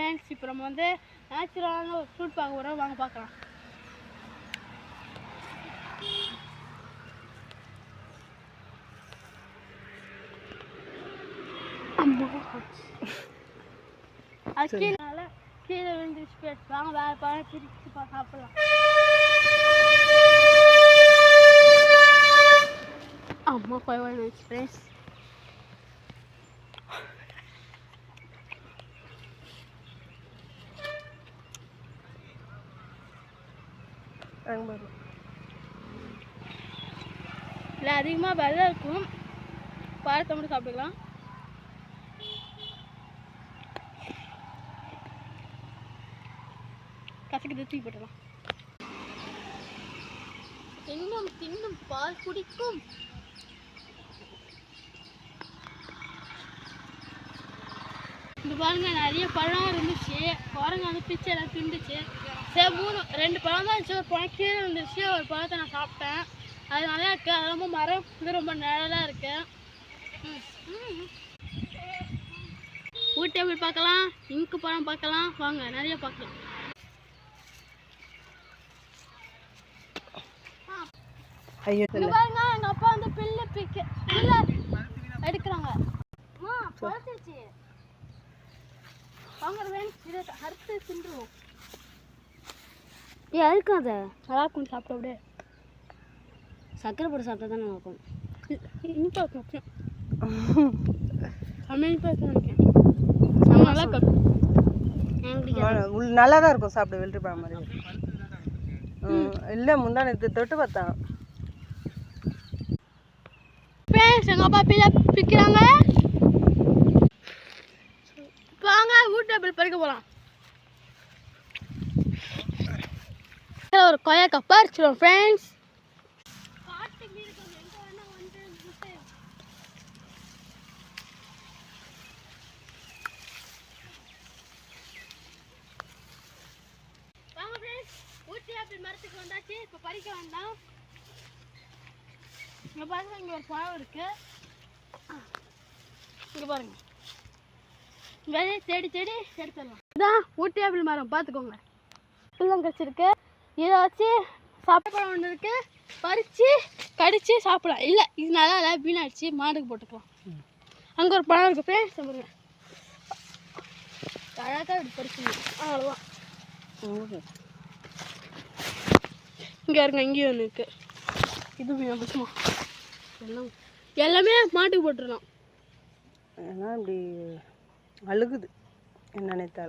Friends, இப்போ நம்ம வந்து நேச்சுரலான ஒரு ஃப்ரூட் பார்க்க போகிறோம். வாங்க பார்க்கலாம். அது கீழே விழுந்துருச்சு ஃப்ரெண்ட்ஸ். வாங்க வேறு பழம் பிரித்து சாப்பிடலாம். அம்மா போய் வந்துச்சு ஃப்ரெண்ட்ஸ். இல்லை அதிகமாக வெள்ளம் இருக்கும். பழத்தை மட்டும் சாப்பிட்டுக்கலாம். கசக்கு தூக்கி போட்டுடலாம். இன்னும் தின்னும் பால் குடிக்கும். இந்த பாருங்க, நிறைய பழம் இருந்துச்சு. குரங்கு வந்து பிச்சை எல்லாம் திண்டுச்சு. சரி, 2 பழம் தான் இருந்துச்சு. ஒரு பழம் கீழே இருந்துச்சு. ஒரு பழத்தை நான் சாப்பிட்டேன். அது நல்லா இருக்கு. அது ரொம்ப மரம் வந்து ரொம்ப நிழலாக இருக்கு. ஊட்டி எப்படி பார்க்கலாம், இங்கு பழம் பார்க்கலாம். வாங்க, நிறைய பார்க்கலாம். பாருங்க, எங்க அப்பா வந்து பில்லு எடுக்கிறாங்க. வாங்க இதை அறுத்து தின்றுவோம். அறுக்காத, நல்லா இருக்கும். சாப்பிட அப்படியே சக்கரை போட்டு சாப்பிட்டா தான் நல்லா இருக்கும். இனிப்பா இருக்கும். நல்லா தான் இருக்கும் சாப்பிட. வெள்ளரி பழம் மாதிரி இல்லை. முந்தானே தொட்டு பார்த்தேன். எங்கள் அப்பா பிக்கிறாங்க. வாங்க ஊட்டி ஆப்பிள் பறிக்க போகலாம். ஒரு கொய்யாக்கா பறிச்சிடும் ஃப்ரெண்ட்ஸ். வாங்க ஃப்ரெண்ட்ஸ், ஊட்டி ஆப்பிள் மரத்துக்கு வந்தாச்சு. இப்போ பறிக்க வேண்டாம். இங்கே பாருங்க, இங்கே ஒரு பழம் இருக்கு. இங்கே பாருங்க, இங்கே தேடி எடுத்துடலாம். இதுதான் ஊட்டி ஆப்பிள் மரம், பார்த்துக்கோங்க. இப்படிலாம் கிடச்சிருக்கு. இதை வச்சு சாப்பிடப்பழம் ஒன்று இருக்கு. பறித்து கடிச்சு சாப்பிடலாம். இல்லை, இது நல்லா இல்லை, வீணாச்சு. மாடுக்கு போட்டுக்கலாம். அங்கே ஒரு பழம் இருக்கு ஃப்ரெண்ட்ஸ். பாருங்க, அழகாக இப்படி பறிக்கணும். அவ்வளோதான். இங்கே இருங்க, இங்கேயும் ஒன்று இருக்கு. இது வீணாச்சுமா. எல்லாமே மாட்டுக்கு போட்டுடலாம். ஏன்னா இப்படி அழுகுது என்னன்னே தெரியல.